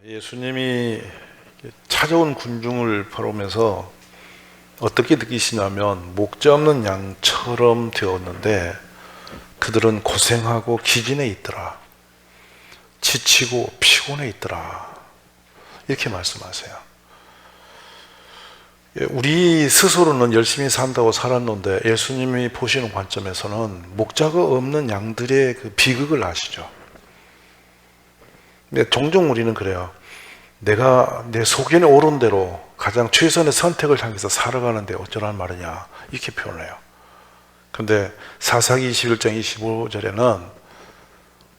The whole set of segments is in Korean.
예수님이 찾아온 군중을 바라보면서 어떻게 느끼시냐면 목자 없는 양처럼 되었는데 그들은 고생하고 기진해 있더라. 지치고 피곤해 있더라. 이렇게 말씀하세요. 우리 스스로는 열심히 산다고 살았는데 예수님이 보시는 관점에서는 목자가 없는 양들의 그 비극을 아시죠. 근데 종종 우리는 그래요. 내가 내 소견에 오른 대로 가장 최선의 선택을 향해서 살아가는데 어쩌라는 말이냐 이렇게 표현을 해요. 근데 사사기 21장 25절에는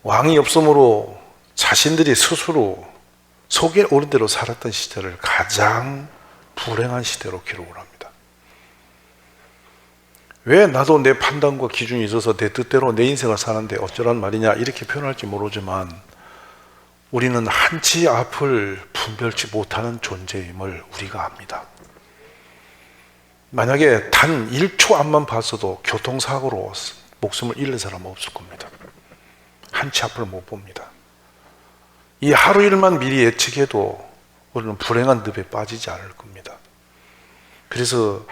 왕이 없으므로 자신들이 스스로 소견에 오른 대로 살았던 시대를 가장 불행한 시대로 기록을 합니다. 왜 나도 내 판단과 기준이 있어서 내 뜻대로 내 인생을 사는데 어쩌란 말이냐 이렇게 표현할지 모르지만 우리는 한치 앞을 분별치 못하는 존재임을 우리가 압니다. 만약에 단 1초 앞만 봤어도 교통사고로 목숨을 잃는 사람은 없을 겁니다. 한치 앞을 못 봅니다. 이 하루 일만 미리 예측해도 우리는 불행한 늪에 빠지지 않을 겁니다. 그래서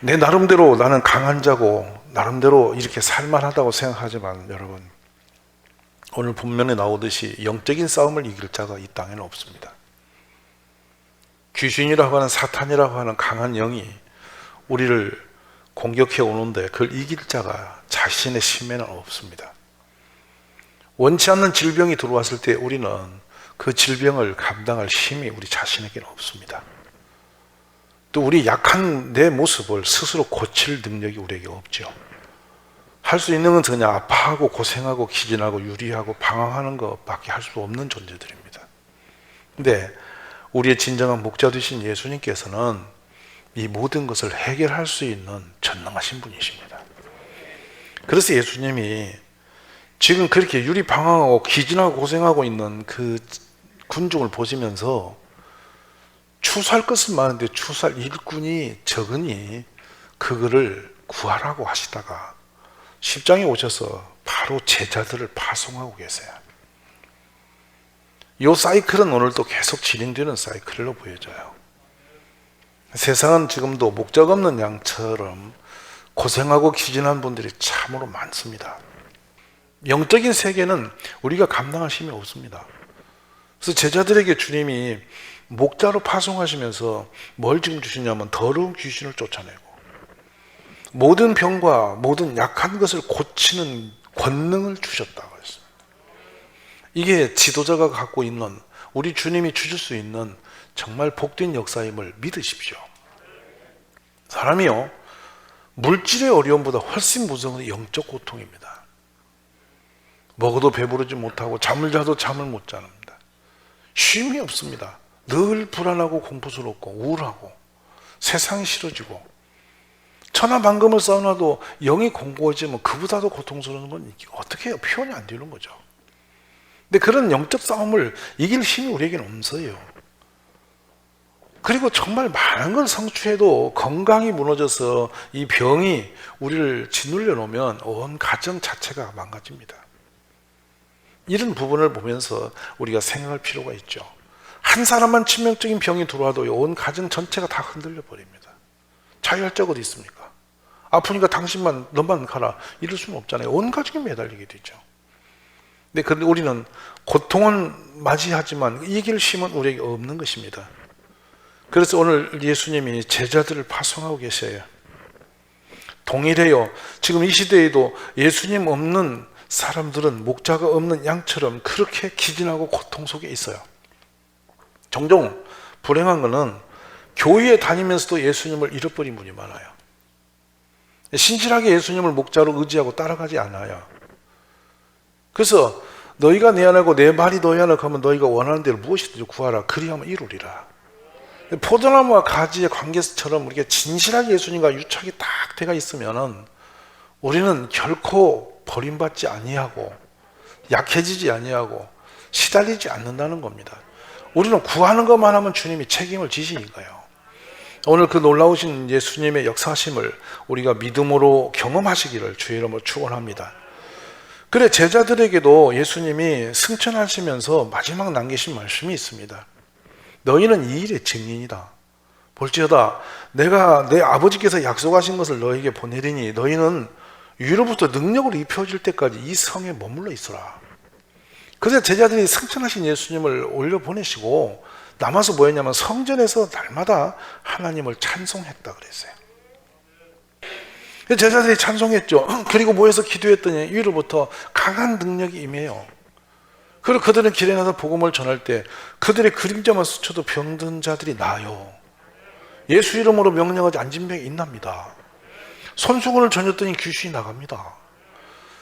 내 나름대로 나는 강한 자고 나름대로 이렇게 살만하다고 생각하지만 여러분, 오늘 본문에 나오듯이 영적인 싸움을 이길 자가 이 땅에는 없습니다. 귀신이라고 하는 사탄이라고 하는 강한 영이 우리를 공격해 오는데 그걸 이길 자가 자신의 심에는 없습니다. 원치 않는 질병이 들어왔을 때 우리는 그 질병을 감당할 힘이 우리 자신에게는 없습니다. 또 우리 약한 내 모습을 스스로 고칠 능력이 우리에게 없죠. 할 수 있는 건 그냥 아파하고 고생하고 기진하고 유리하고 방황하는 것밖에 할 수 없는 존재들입니다. 근데 우리의 진정한 목자 되신 예수님께서는 이 모든 것을 해결할 수 있는 전능하신 분이십니다. 그래서 예수님이 지금 그렇게 유리방황하고 기진하고 고생하고 있는 그 군중을 보시면서 추수할 것은 많은데 추수할 일꾼이 적으니 그거를 구하라고 하시다가 10장에 오셔서 바로 제자들을 파송하고 계세요. 이 사이클은 오늘도 계속 진행되는 사이클로 보여져요. 세상은 지금도 목적 없는 양처럼 고생하고 기진한 분들이 참으로 많습니다. 영적인 세계는 우리가 감당할 힘이 없습니다. 그래서 제자들에게 주님이 목자로 파송하시면서 뭘 지금 주시냐면 더러운 귀신을 쫓아내고 모든 병과 모든 약한 것을 고치는 권능을 주셨다고 했어요. 이게 지도자가 갖고 있는, 우리 주님이 주실 수 있는 정말 복된 역사임을 믿으십시오. 사람이요, 물질의 어려움보다 훨씬 무서운 영적 고통입니다. 먹어도 배부르지 못하고 잠을 자도 잠을 못 자는다. 쉼이 없습니다. 늘 불안하고 공포스럽고 우울하고 세상이 싫어지고 천하만금을 쌓아놔도 영이 공고해지면 그보다도 고통스러운 건 어떻게 해요? 표현이 안 되는 거죠. 근데 그런 영적 싸움을 이길 힘이 우리에게는 없어요. 그리고 정말 많은 걸 성취해도 건강이 무너져서 이 병이 우리를 짓눌려 놓으면 온 가정 자체가 망가집니다. 이런 부분을 보면서 우리가 생각할 필요가 있죠. 한 사람만 치명적인 병이 들어와도 온 가정 전체가 다 흔들려 버립니다. 자유할 적 어디 있습니까? 아프니까 당신만, 너만 가라 이럴 수는 없잖아요. 온 가족이 매달리게 되죠. 근데 우리는 고통은 맞이하지만 이길 힘은 우리에게 없는 것입니다. 그래서 오늘 예수님이 제자들을 파송하고 계세요. 동일해요. 지금 이 시대에도 예수님 없는 사람들은 목자가 없는 양처럼 그렇게 기진하고 고통 속에 있어요. 종종 불행한 것은 교회에 다니면서도 예수님을 잃어버린 분이 많아요. 신실하게 예수님을 목자로 의지하고 따라가지 않아요. 그래서 너희가 내 안하고 내 말이 너희 안에 가면 너희가 원하는 대로 무엇이든지 구하라. 그리하면 이루리라. 포도나무와 가지의 관계처럼 우리가 진실하게 예수님과 유착이 딱 돼가 있으면 우리는 결코 버림받지 아니하고 약해지지 아니하고 시달리지 않는다는 겁니다. 우리는 구하는 것만 하면 주님이 책임을 지시니까요. 오늘 그 놀라우신 예수님의 역사하심을 우리가 믿음으로 경험하시기를 주의 이름으로 축원합니다. 그래 제자들에게도 예수님이 승천하시면서 마지막 남기신 말씀이 있습니다. 너희는 이 일의 증인이다. 볼지어다 내가 내 아버지께서 약속하신 것을 너희에게 보내리니 너희는 위로부터 능력을 입혀질 때까지 이 성에 머물러 있어라. 그래서 제자들이 승천하신 예수님을 올려보내시고 남아서 뭐였냐면 성전에서 날마다 하나님을 찬송했다 그랬어요. 제자들이 찬송했죠. 그리고 모여서 기도했더니 위로부터 강한 능력이 임해요. 그리고 그들은 길에 나서 복음을 전할 때 그들의 그림자만 스쳐도 병든 자들이 나아요. 예수 이름으로 명령하지 앉은 병이 있납니다. 손수건을 전했더니 귀신이 나갑니다.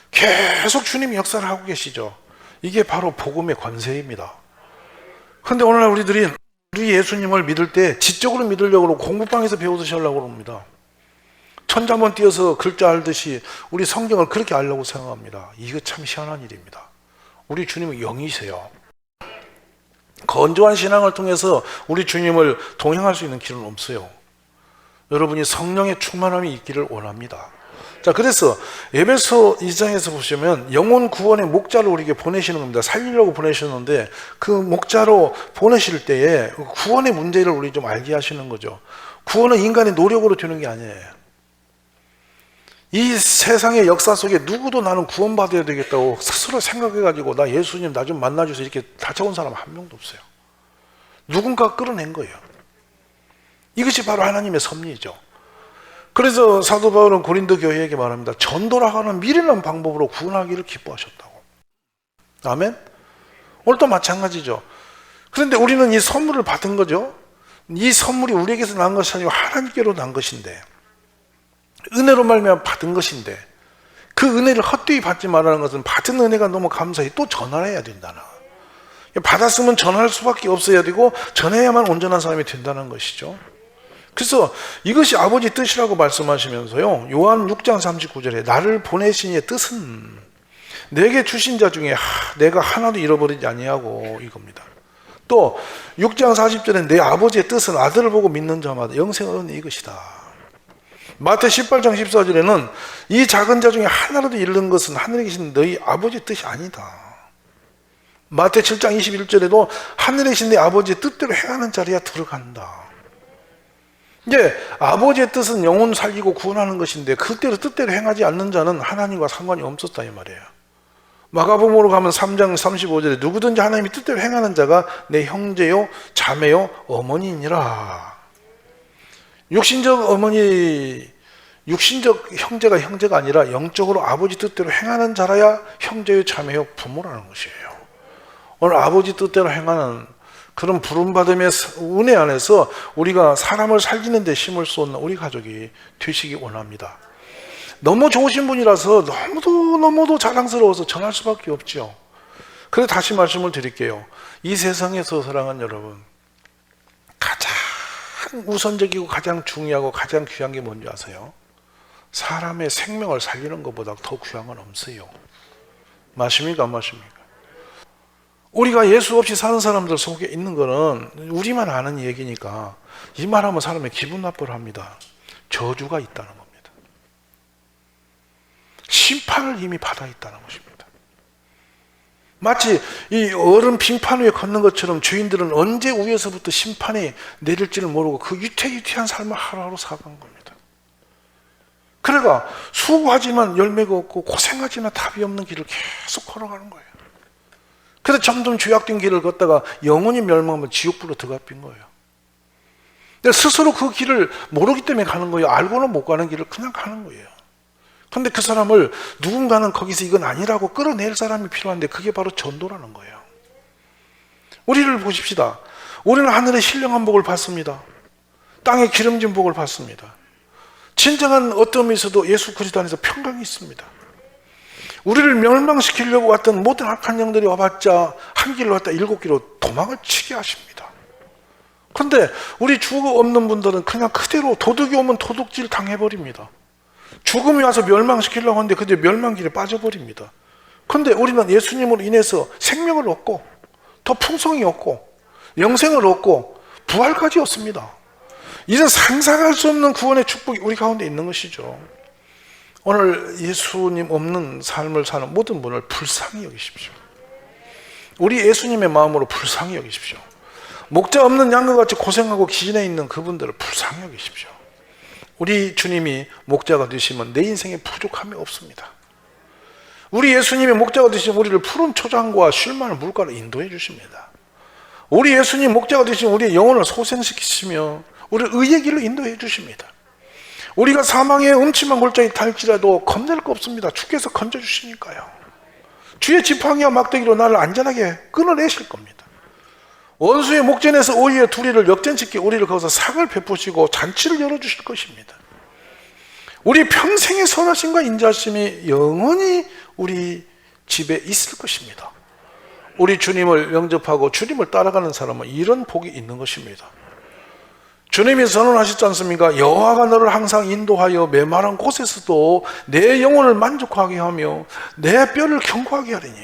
계속 주님이 역사를 하고 계시죠. 이게 바로 복음의 권세입니다. 그런데 오늘날 우리들이 우리 예수님을 믿을 때 지적으로 믿으려고 공부방에서 배우듯이 하려고 합니다. 천자 한번 띄어서 글자 알듯이 우리 성경을 그렇게 알려고 생각합니다. 이거 참 희한한 일입니다. 우리 주님은 영이세요. 건조한 신앙을 통해서 우리 주님을 동행할 수 있는 길은 없어요. 여러분이 성령의 충만함이 있기를 원합니다. 자, 그래서 에베소 2장에서 보시면 영혼 구원의 목자를 우리에게 보내시는 겁니다. 살리려고 보내셨는데 그 목자로 보내실 때에 구원의 문제를 우리 좀 알게 하시는 거죠. 구원은 인간의 노력으로 되는 게 아니에요. 이 세상의 역사 속에 누구도 나는 구원받아야 되겠다고 스스로 생각해가지고 나 예수님 나 좀 만나주세요 이렇게 다쳐온 사람 한 명도 없어요. 누군가 끌어낸 거예요. 이것이 바로 하나님의 섭리죠. 그래서 사도 바울은 고린도 교회에게 말합니다. 전도라고 미련한 방법으로 구원하기를 기뻐하셨다고. 아멘? 오늘도 마찬가지죠. 그런데 우리는 이 선물을 받은 거죠. 이 선물이 우리에게서 난 것이 아니고 하나님께로 난 것인데 은혜로 말미암아 받은 것인데 그 은혜를 헛되이 받지 말라는 것은 받은 은혜가 너무 감사히 또 전환해야 된다는, 받았으면 전할 수밖에 없어야 되고 전해야만 온전한 사람이 된다는 것이죠. 그래서 이것이 아버지 뜻이라고 말씀하시면서요, 요한 6장 39절에 나를 보내신 이의 뜻은 내게 주신 자 중에 내가 하나도 잃어버리지 아니하고 이겁니다. 또 6장 40절에 내 아버지의 뜻은 아들을 보고 믿는 자마다 영생을 얻는 이것이다. 마태 18장 14절에는 이 작은 자 중에 하나라도 잃는 것은 하늘에 계신 너희 아버지의 뜻이 아니다. 마태 7장 21절에도 하늘에 계신 내 아버지의 뜻대로 행하는 자리에 들어간다. 이제 아버지의 뜻은 영혼 살리고 구원하는 것인데 그때로 뜻대로 행하지 않는 자는 하나님과 상관이 없었다 이 말이에요. 마가복음으로 가면 3장 35절에 누구든지 하나님이 뜻대로 행하는 자가 내 형제요 자매요 어머니니라. 육신적 어머니, 육신적 형제가 형제가 아니라 영적으로 아버지 뜻대로 행하는 자라야 형제요 자매요 부모라는 것이에요. 오늘 아버지 뜻대로 행하는 그런 부름받음의 은혜 안에서 우리가 사람을 살리는 데 힘을 쏟는 우리 가족이 되시기 원합니다. 너무 좋으신 분이라서 너무도 자랑스러워서 전할 수밖에 없죠. 그래서 다시 말씀을 드릴게요. 이 세상에서 사랑하는 여러분, 가장 우선적이고 가장 중요하고 가장 귀한 게 뭔지 아세요? 사람의 생명을 살리는 것보다 더 귀한 건 없어요. 맞습니까? 안 맞습니까? 우리가 예수 없이 사는 사람들 속에 있는 거는 우리만 아는 얘기니까 이 말하면 사람의 기분 나쁘를 합니다. 저주가 있다는 겁니다. 심판을 이미 받아 있다는 것입니다. 마치 이 얼음 빙판 위에 걷는 것처럼 죄인들은 언제 위에서부터 심판이 내릴지를 모르고 그 위태위태한 삶을 하루하루 살아가는 겁니다. 그래가 수고하지만 열매가 없고 고생하지만 답이 없는 길을 계속 걸어가는 거예요. 그래서 점점 죄악된 길을 걷다가 영원히 멸망하면 지옥불로 들어가빈 거예요. 근데 스스로 그 길을 모르기 때문에 가는 거예요. 알고는 못 가는 길을 그냥 가는 거예요. 그런데 그 사람을 누군가는 거기서 이건 아니라고 끌어낼 사람이 필요한데 그게 바로 전도라는 거예요. 우리를 보십시다. 우리는 하늘의 신령한 복을 받습니다. 땅의 기름진 복을 받습니다. 진정한 어떠함이 있어도 예수 그리스도 안에서 평강이 있습니다. 우리를 멸망시키려고 왔던 모든 악한 영들이 와봤자 한 길로 왔다 7길로 도망을 치게 하십니다. 그런데 우리 주 없는 분들은 그냥 그대로 도둑이 오면 도둑질 당해버립니다. 죽음이 와서 멸망시키려고 하는데 그대 멸망길에 빠져버립니다. 그런데 우리는 예수님으로 인해서 생명을 얻고 더 풍성히 얻고 영생을 얻고 부활까지 얻습니다. 이런 상상할 수 없는 구원의 축복이 우리 가운데 있는 것이죠. 오늘 예수님 없는 삶을 사는 모든 분을 불쌍히 여기십시오. 우리 예수님의 마음으로 불쌍히 여기십시오. 목자 없는 양과 같이 고생하고 기진해 있는 그분들을 불쌍히 여기십시오. 우리 주님이 목자가 되시면 내 인생에 부족함이 없습니다. 우리 예수님이 목자가 되시면 우리를 푸른 초장과 쉴만한 물가로 인도해 주십니다. 우리 예수님 목자가 되시면 우리의 영혼을 소생시키시며 우리를 의의 길로 인도해 주십니다. 우리가 사망의 음침한 골짜기 탈지라도 겁낼 거 없습니다. 주께서 건져주시니까요. 주의 지팡이와 막대기로 나를 안전하게 끊어내실 겁니다. 원수의 목전에서 오히려 우리를 역전시켜 우리를 거기서 상을 베푸시고 잔치를 열어주실 것입니다. 우리 평생의 선하심과 인자하심이 영원히 우리 집에 있을 것입니다. 우리 주님을 영접하고 주님을 따라가는 사람은 이런 복이 있는 것입니다. 주님이 선언하셨지 않습니까? 여호와가 너를 항상 인도하여 메마른 곳에서도 내 영혼을 만족하게 하며 내 뼈를 견고하게 하리니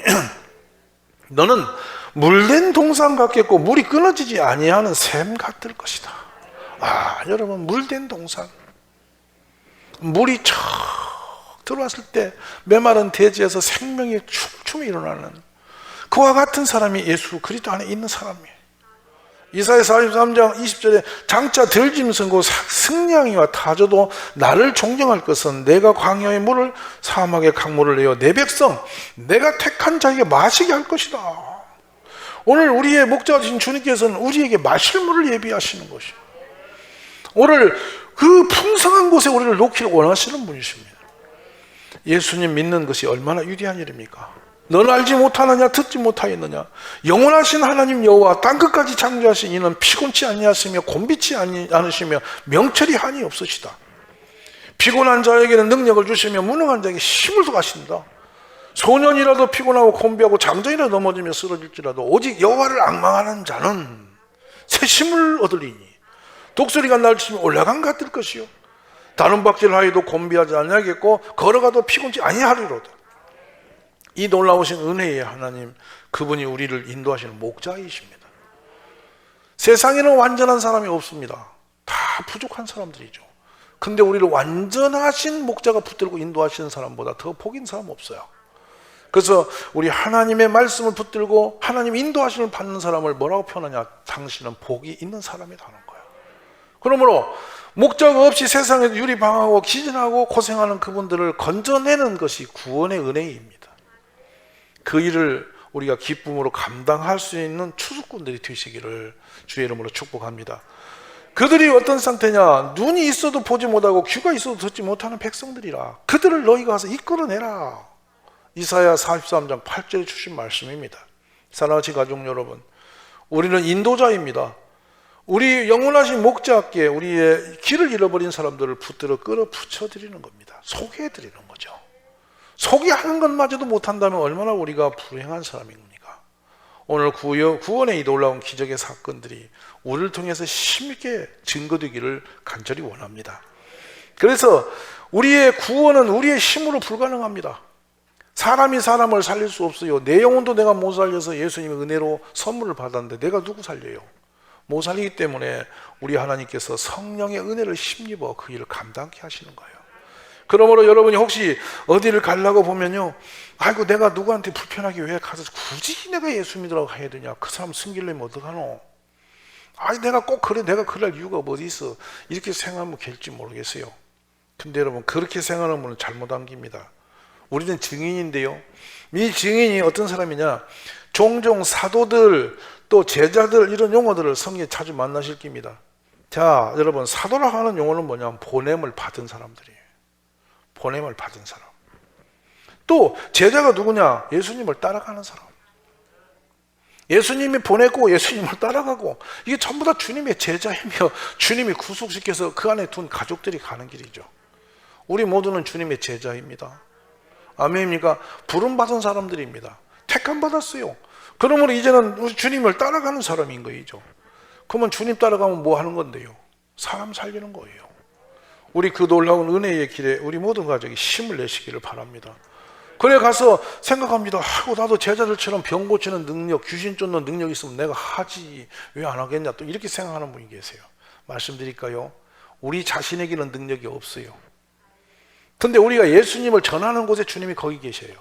너는 물된 동산 같겠고 물이 끊어지지 아니하는 샘 같을 것이다. 여러분, 물된 동산, 물이 척 들어왔을 때 메마른 대지에서 생명이 춤춤 일어나는 그와 같은 사람이 예수 그리스도 안에 있는 사람이에요. 이사야 43장 20절에 장차 들짐 선고 승냥이와 타조도 나를 존경할 것은 내가 광야의 물을 사막의 강물을 내어 내 백성 내가 택한 자에게 마시게 할 것이다. 오늘 우리의 목자 되신 주님께서는 우리에게 마실 물을 예비하시는 것이에요. 오늘 그 풍성한 곳에 우리를 놓기를 원하시는 분이십니다. 예수님 믿는 것이 얼마나 위대한 일입니까? 너는 알지 못하느냐 듣지 못하였느냐 영원하신 하나님 여호와 땅끝까지 창조하신 이는 피곤치 아니하시며 곤비치 않으시며 명철이 한이 없으시다. 피곤한 자에게는 능력을 주시며 무능한 자에게 힘을 더하신다. 소년이라도 피곤하고 곤비하고 장정이라도 넘어지며 쓰러질지라도 오직 여호와를 앙망하는 자는 새 힘을 얻으리니 독수리가 날치며 올라간 같을 것이요 다른 박질을 하여도 곤비하지 아니하겠고 걸어가도 피곤치 아니하리로다. 이 놀라우신 은혜의 하나님, 그분이 우리를 인도하시는 목자이십니다. 세상에는 완전한 사람이 없습니다. 다 부족한 사람들이죠. 근데 우리를 완전하신 목자가 붙들고 인도하시는 사람보다 더 복인 사람 없어요. 그래서 우리 하나님의 말씀을 붙들고 하나님 인도하심을 받는 사람을 뭐라고 표현하냐? 당신은 복이 있는 사람이라는 거예요. 그러므로 목자가 없이 세상에서 유리방황하고 기진하고 고생하는 그분들을 건져내는 것이 구원의 은혜입니다. 그 일을 우리가 기쁨으로 감당할 수 있는 추수꾼들이 되시기를 주의 이름으로 축복합니다. 그들이 어떤 상태냐? 눈이 있어도 보지 못하고 귀가 있어도 듣지 못하는 백성들이라. 그들을 너희가 가서 이끌어내라. 이사야 43장 8절에 주신 말씀입니다. 사랑하는 가족 여러분, 우리는 인도자입니다. 우리 영원하신 목자께 우리의 길을 잃어버린 사람들을 붙들어 끌어 붙여드리는 겁니다. 소개해드리는 거죠. 소개하는 것마저도 못한다면 얼마나 우리가 불행한 사람입니까? 오늘 구원의 이 놀라운 기적의 사건들이 우리를 통해서 힘있게 증거되기를 간절히 원합니다. 그래서 우리의 구원은 우리의 힘으로 불가능합니다. 사람이 사람을 살릴 수 없어요. 내 영혼도 내가 못 살려서 예수님의 은혜로 선물을 받았는데 내가 누구 살려요? 못 살리기 때문에 우리 하나님께서 성령의 은혜를 힘입어 그 일을 감당케 하시는 거예요. 그러므로 여러분이 혹시 어디를 가려고 보면요, 아이고 내가 누구한테 불편하게 왜 가서 굳이 내가 예수 믿으라고 해야 되냐? 그 사람 숨기려면 어떡하노? 아니 내가 꼭 그래, 내가 그럴 이유가 어디 있어? 이렇게 생각하면 될지 모르겠어요. 근데 여러분, 그렇게 생각하는 분은 잘못한 겁니다. 우리는 증인인데요, 이 증인이 어떤 사람이냐? 종종 사도들 또 제자들 이런 용어들을 성경에 자주 만나실 겁니다. 자, 여러분, 사도라고 하는 용어는 뭐냐면 보냄을 받은 사람들이에요. 보냄을 받은 사람. 또 제자가 누구냐? 예수님을 따라가는 사람. 예수님이 보냈고 예수님을 따라가고, 이게 전부 다 주님의 제자이며 주님이 구속시켜서 그 안에 둔 가족들이 가는 길이죠. 우리 모두는 주님의 제자입니다. 아멘입니까? 부름받은 사람들입니다. 택함 받았어요. 그러므로 이제는 우리 주님을 따라가는 사람인 거죠. 그러면 주님 따라가면 뭐 하는 건데요? 사람 살리는 거예요. 우리 그 놀라운 은혜의 길에 우리 모든 가족이 힘을 내시기를 바랍니다. 그래 가서 생각합니다. 아이고 나도 제자들처럼 병 고치는 능력, 귀신 쫓는 능력이 있으면 내가 하지 왜 안 하겠냐, 또 이렇게 생각하는 분이 계세요. 말씀드릴까요? 우리 자신에게는 능력이 없어요. 근데 우리가 예수님을 전하는 곳에 주님이 거기 계셔요.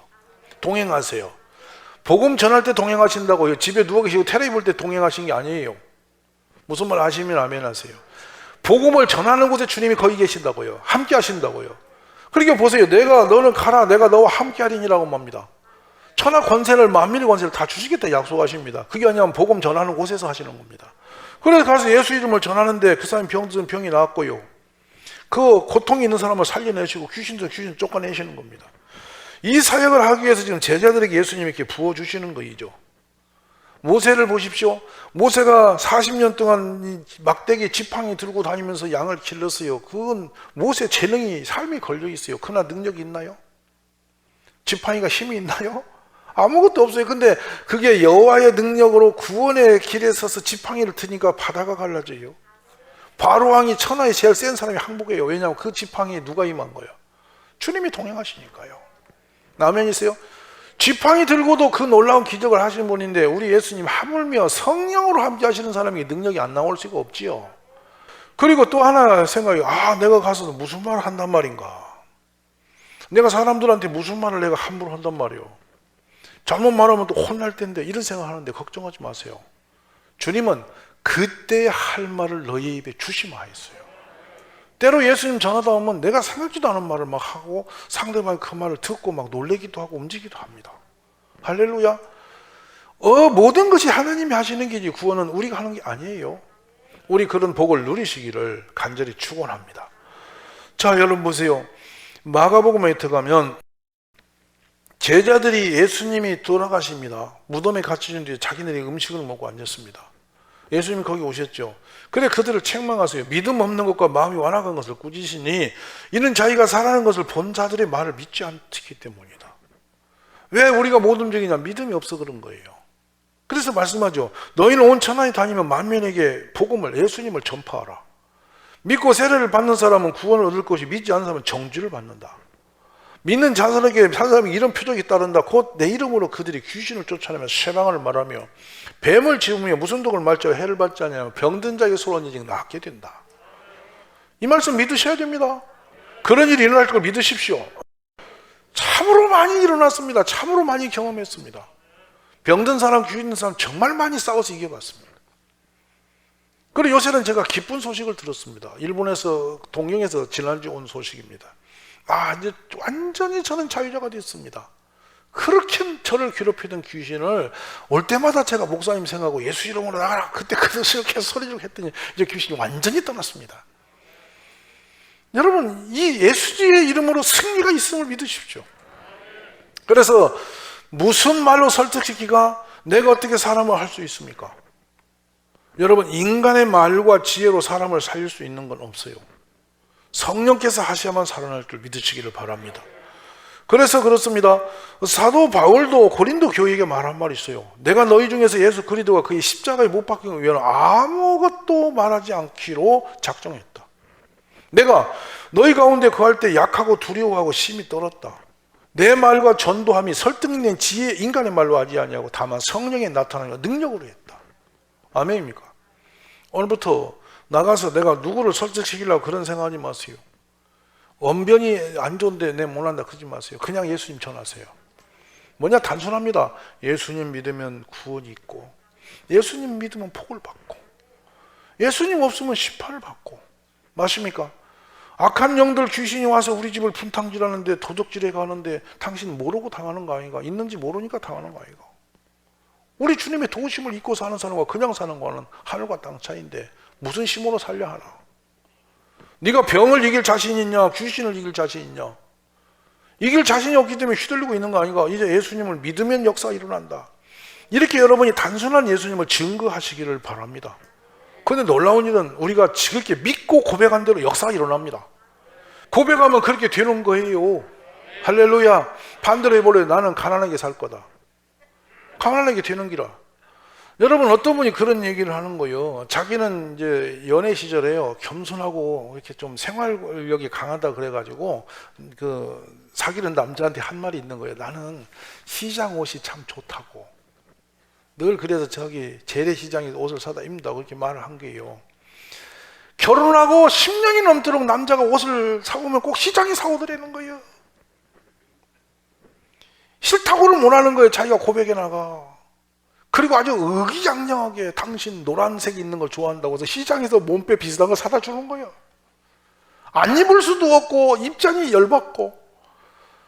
동행하세요. 복음 전할 때 동행하신다고요. 집에 누워 계시고 테레비 볼 때 동행하신 게 아니에요. 무슨 말 아시면 아멘 하세요. 복음을 전하는 곳에 주님이 거기 계신다고요. 함께 하신다고요. 그러니까 보세요. 내가 너는 가라. 내가 너와 함께 하리니라고 합니다. 천하 권세를 만민의 권세를 다 주시겠다 약속하십니다. 그게 아니면 복음 전하는 곳에서 하시는 겁니다. 그래서 가서 예수 이름을 전하는데 그 사람이 병든 병이 나았고요. 그 고통이 있는 사람을 살려내시고 귀신 쫓아내시는 겁니다. 이 사역을 하기 위해서 지금 제자들에게 예수님이 이렇게 부어주시는 거이죠. 모세를 보십시오. 모세가 40년 동안 막대기 지팡이 들고 다니면서 양을 길렀어요. 그건 모세 재능이 삶이 걸려 있어요. 그러나 능력이 있나요? 지팡이가 힘이 있나요? 아무것도 없어요. 근데 그게 여호와의 능력으로 구원의 길에 서서 지팡이를 드니까 바다가 갈라져요. 바로왕이 천하에 제일 센 사람이 항복해요. 왜냐하면 그 지팡이에 누가 임한 거예요? 주님이 동행하시니까요. 아멘이세요? 지팡이 들고도 그 놀라운 기적을 하시는 분인데 우리 예수님 하물며 성령으로 함께 하시는 사람이 능력이 안 나올 수가 없지요. 그리고 또 하나 생각이, 내가 가서 무슨 말을 한단 말인가? 내가 사람들한테 무슨 말을 내가 함부로 한단 말이요. 잘못 말하면 또 혼날 텐데 이런 생각하는데 걱정하지 마세요. 주님은 그때 할 말을 너희 입에 주시마하였어요. 때로 예수님 전하다 보면 내가 생각지도 않은 말을 막 하고 상대방이 그 말을 듣고 막 놀래기도 하고 움직이기도 합니다. 할렐루야. 모든 것이 하나님이 하시는 길이 구원은 우리가 하는 게 아니에요. 우리 그런 복을 누리시기를 간절히 축원합니다. 자, 여러분 보세요. 마가복음에 들어가면 제자들이 예수님이 돌아가십니다. 무덤에 갇히신 뒤에 자기네들이 음식을 먹고 앉았습니다. 예수님이 거기 오셨죠. 그래 그들을 책망하세요. 믿음 없는 것과 마음이 완악한 것을 꾸짖으시니 이는 자기가 살아난 것을 본 자들의 말을 믿지 않기 때문이다. 왜 우리가 못 움직이냐? 믿음이 없어 그런 거예요. 그래서 말씀하죠. 너희는 온 천하에 다니면 만민에게 복음을, 예수님을 전파하라. 믿고 세례를 받는 사람은 구원을 얻을 것이, 믿지 않는 사람은 정죄를 받는다. 믿는 자들에게 사람이 이런 표적이 따른다. 곧 내 이름으로 그들이 귀신을 쫓아내며 쇠방을 말하며 뱀을 지으며 무슨 독을 말자 해를 받지 않냐면 병든 자에게 소원이 지금 낫게 된다. 이 말씀 믿으셔야 됩니다. 그런 일이 일어날 걸 믿으십시오. 참으로 많이 일어났습니다. 참으로 많이 경험했습니다. 병든 사람, 귀 있는 사람 정말 많이 싸워서 이겨봤습니다. 그리고 요새는 제가 기쁜 소식을 들었습니다. 일본에서 동경에서 지난주에 온 소식입니다. 이제 완전히 저는 자유자가 됐습니다. 그렇게 저를 괴롭히던 귀신을 올 때마다 제가 목사님 생각하고 예수 이름으로 나가라. 그때 그렇게 소리를 했더니 이제 귀신이 완전히 떠났습니다. 여러분, 이 예수의 이름으로 승리가 있음을 믿으십시오. 그래서 무슨 말로 설득시키가 내가 어떻게 사람을 할 수 있습니까? 여러분, 인간의 말과 지혜로 사람을 살릴 수 있는 건 없어요. 성령께서 하셔야만 살아날 줄 믿으시기를 바랍니다. 그래서 그렇습니다. 사도 바울도 고린도 교회에게 말한 말이 있어요. 내가 너희 중에서 예수 그리스도가 그의 십자가에 못 박힌 위에는 아무것도 말하지 않기로 작정했다. 내가 너희 가운데 거할 때 약하고 두려워하고 심히 떨었다. 내 말과 전도함이 설득된 지혜 인간의 말로 하지 아니하고 다만 성령의 나타나는 능력으로 했다. 아멘입니까? 오늘부터 나가서 내가 누구를 설득시키려고 그런 생각하지 마세요. 언변이 안 좋은데 내 못한다 그러지 마세요. 그냥 예수님 전하세요. 뭐냐? 단순합니다. 예수님 믿으면 구원이 있고, 예수님 믿으면 복을 받고, 예수님 없으면 심판을 받고. 맞습니까? 악한 영들 귀신이 와서 우리 집을 분탕질하는데, 도적질해 가는데 당신 모르고 당하는 거 아닌가? 있는지 모르니까 당하는 거 아닌가? 우리 주님의 도우심을 잊고 사는 사람과 그냥 사는 거는 하늘과 땅 차이인데 무슨 힘으로 살려 하나? 네가 병을 이길 자신 있냐? 귀신을 이길 자신 있냐? 이길 자신이 없기 때문에 휘둘리고 있는 거 아닌가? 이제 예수님을 믿으면 역사가 일어난다. 이렇게 여러분이 단순한 예수님을 증거하시기를 바랍니다. 그런데 놀라운 일은 우리가 그렇게 믿고 고백한 대로 역사가 일어납니다. 고백하면 그렇게 되는 거예요. 할렐루야. 반대로 해보래요. 나는 가난하게 살 거다. 가난하게 되는 기라. 여러분, 어떤 분이 그런 얘기를 하는 거예요. 자기는 이제 연애 시절에요, 겸손하고 이렇게 좀 생활력이 강하다 그래가지고 그 사귀는 남자한테 한 말이 있는 거예요. 나는 시장 옷이 참 좋다고. 늘 그래서 저기 재래시장에서 옷을 사다 입는다고 그렇게 말을 한 거예요. 결혼하고 10년이 넘도록 남자가 옷을 사오면 꼭 시장에 사오더라는 거예요. 싫다고를 못하는 거예요. 자기가 고백해 나가. 그리고 아주 의기양양하게 당신 노란색 있는 걸 좋아한다고 해서 시장에서 몸빼 비슷한 거 사다 주는 거예요. 안 입을 수도 없고 입장이 열받고,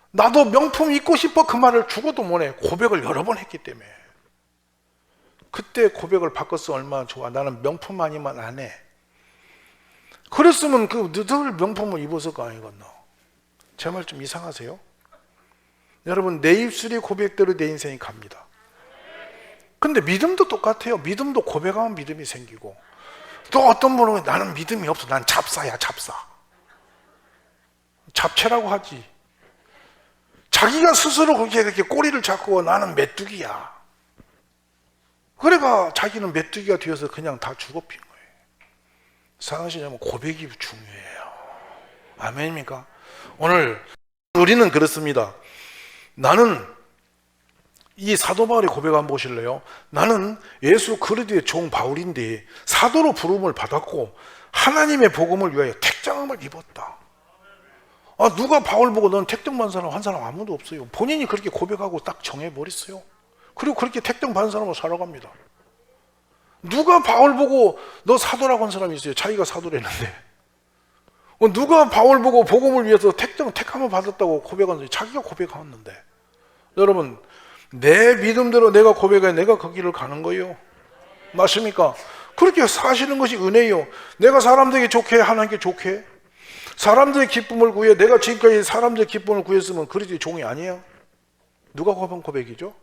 나도 명품 입고 싶어 그 말을 죽어도 못해. 고백을 여러 번 했기 때문에. 그때 고백을 바꿨어. 얼마나 좋아. 나는 명품 아니면 안 해. 그랬으면 늘 명품을 입었을 거 아니겠노. 제 말 좀 이상하세요? 여러분, 내 입술이 고백대로 내 인생이 갑니다. 근데 믿음도 똑같아요. 믿음도 고백하면 믿음이 생기고, 또 어떤 분은 나는 믿음이 없어. 난 잡사야, 잡사. 잡채라고 하지. 자기가 스스로 그렇게 꼬리를 잡고 나는 메뚜기야. 그래가 자기는 메뚜기가 되어서 그냥 다 죽어핀 거예요. 사랑하시냐면 고백이 중요해요. 아멘입니까? 오늘 우리는 그렇습니다. 나는 이 사도 바울의 고백 한번 보실래요? 나는 예수 그리스도의 종 바울인데 사도로 부름을 받았고 하나님의 복음을 위하여 택정함을 입었다. 누가 바울 보고 넌 택정 받은 사람 한 사람 아무도 없어요. 본인이 그렇게 고백하고 딱 정해버렸어요. 그리고 그렇게 택정 받은 사람으로 살아갑니다. 누가 바울 보고 너 사도라고 한 사람이 있어요? 자기가 사도랬는데. 누가 바울 보고 복음을 위해서 택함을 받았다고 고백한 사람이 자기가 고백했는데. 여러분, 내 믿음대로 내가 고백해 내가 그 길을 가는 거예요. 맞습니까? 그렇게 사시는 것이 은혜예요. 내가 사람들에게 좋게 하나님께 좋게, 사람들의 기쁨을 구해. 내가 지금까지 사람들의 기쁨을 구했으면 그리스도의 종이 아니야. 누가 고백한 고백이죠?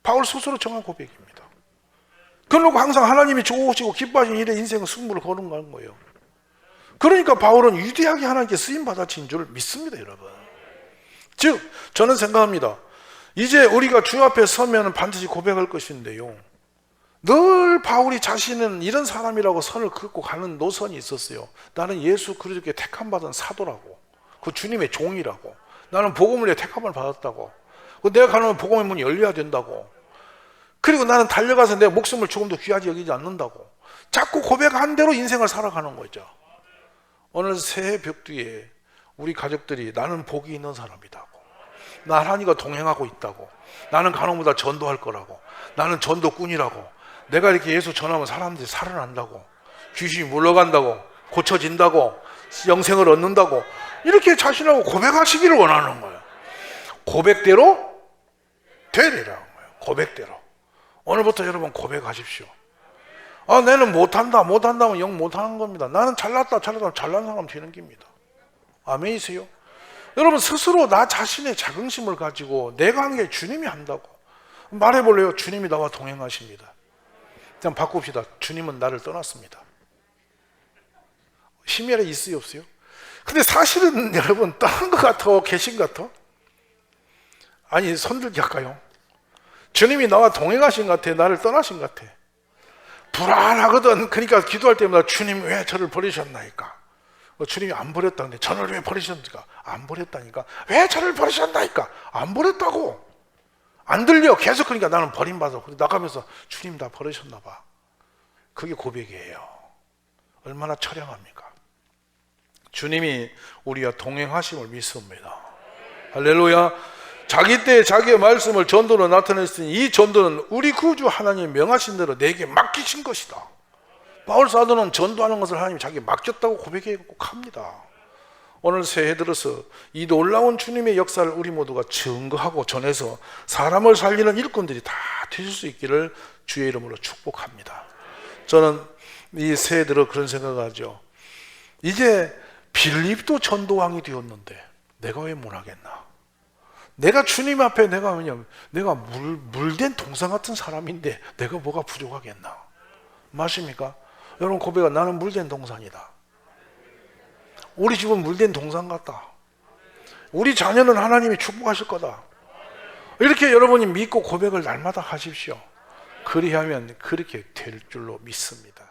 바울 스스로 정한 고백입니다. 그러고 항상 하나님이 좋으시고 기뻐하시는 일에 인생의 승부를 거는 거예요. 그러니까 바울은 위대하게 하나님께 쓰임받아진 줄 믿습니다, 여러분. 즉, 저는 생각합니다. 이제 우리가 주 앞에 서면 반드시 고백할 것인데요, 늘 바울이 자신은 이런 사람이라고 선을 긋고 가는 노선이 있었어요. 나는 예수 그리스도께 택함받은 사도라고, 그 주님의 종이라고, 나는 복음을 위해 택함을 받았다고, 내가 가는 복음의 문이 열려야 된다고, 그리고 나는 달려가서 내 목숨을 조금도 귀하지 여기지 않는다고 자꾸 고백한 대로 인생을 살아가는 거죠. 오늘 새해 벽두에 우리 가족들이 나는 복이 있는 사람이다고, 나 하나님과 동행하고 있다고, 나는 간혹마다 전도할 거라고, 나는 전도꾼이라고, 내가 이렇게 예수 전하면 사람들이 살아난다고, 귀신이 물러간다고, 고쳐진다고, 영생을 얻는다고, 이렇게 자신하고 고백하시기를 원하는 거예요. 고백대로 되리라는 거예요. 고백대로. 오늘부터 여러분 고백하십시오. 나는 못한다면 영 못하는 겁니다. 나는 잘난 사람 되는 겁니다. 아멘이세요? 여러분, 스스로 나 자신의 자긍심을 가지고 내가 하는 게 주님이 한다고 말해볼래요? 주님이 나와 동행하십니다. 그냥 바꿉시다. 주님은 나를 떠났습니다. 힘이 아래 있어요, 없어요? 근데 사실은 여러분 떠난 것 같아? 계신 것 같아? 아니, 손들기 할까요? 주님이 나와 동행하신 것 같아? 나를 떠나신 것 같아? 불안하거든. 그러니까 기도할 때마다 주님 왜 저를 버리셨나이까? 주님이 안 버렸다는데 저를 왜 버리셨습니까? 안 버렸다니까. 왜 저를 버리셨나이까? 안 버렸다고. 안 들려. 계속. 그러니까 나는 버림받아. 나가면서 주님 다 버리셨나 봐. 그게 고백이에요. 얼마나 처량합니까? 주님이 우리와 동행하심을 믿습니다. 할렐루야. 자기 때에 자기의 말씀을 전도로 나타냈으니 이 전도는 우리 구주 하나님이 명하신 대로 내게 맡기신 것이다. 바울 사도는 전도하는 것을 하나님이 자기에 맡겼다고 고백하고 합니다. 오늘 새해 들어서 이 놀라운 주님의 역사를 우리 모두가 증거하고 전해서 사람을 살리는 일꾼들이 다 되실 수 있기를 주의 이름으로 축복합니다. 저는 이 새해 들어 그런 생각을 하죠. 이제 빌립도 전도왕이 되었는데 내가 왜 못하겠나? 내가 주님 앞에 내가 물된 동상 같은 사람인데 내가 뭐가 부족하겠나? 맞습니까? 여러분, 고백아, 나는 물된 동산이다. 우리 집은 물된 동산 같다. 우리 자녀는 하나님이 축복하실 거다. 이렇게 여러분이 믿고 고백을 날마다 하십시오. 그리하면 그렇게 될 줄로 믿습니다.